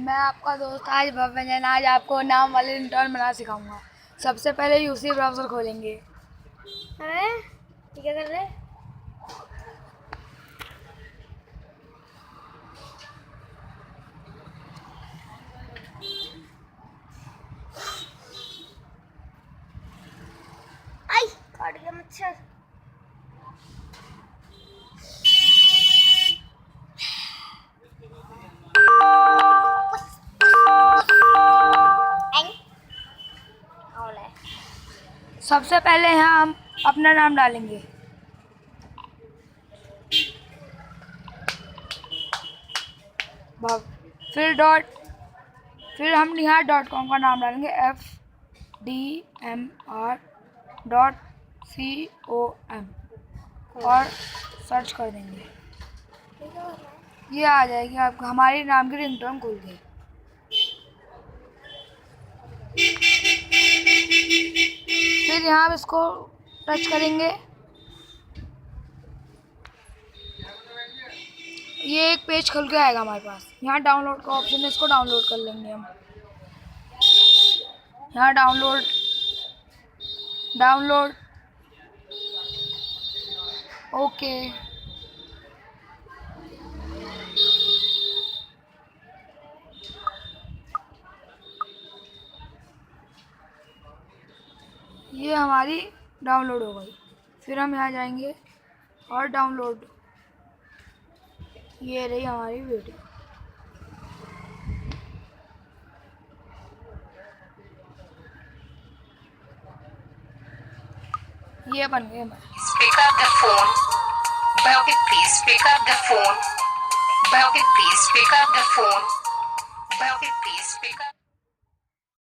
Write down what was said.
मैं आपका दोस्त आज भव्य जैन आज आपको नाम वाले रिंगटोन बनाना सिखाऊंगा। सबसे पहले यूसी ब्राउज़र खोलेंगे। हैं? क्या कर रहे? आई काट गया मच्छर। सबसे पहले यहाँ हम अपना नाम डालेंगे। फिर हम यहाँ .com का नाम डालेंगे FDMR.com और सर्च कर देंगे। ये आ जाएगी आपको हमारे नाम की रिंगटोन खुल गई। फिर यहाँ आप इसको टच करेंगे। ये एक पेज खुल के आएगा हमारे पास। यहाँ डाउनलोड का ऑप्शन है, इसको डाउनलोड कर लेंगे हम। यहाँ डाउनलोड ओके। ये हमारी डाउनलोड हो गई। फिर हम यहाँ जाएंगे और डाउनलोड। ये रही हमारी वीडियो। ये बन गए। Pick up the phone. Balkit, please pick up the phone. Balkit, please pick up the phone. Balkit, please pick up.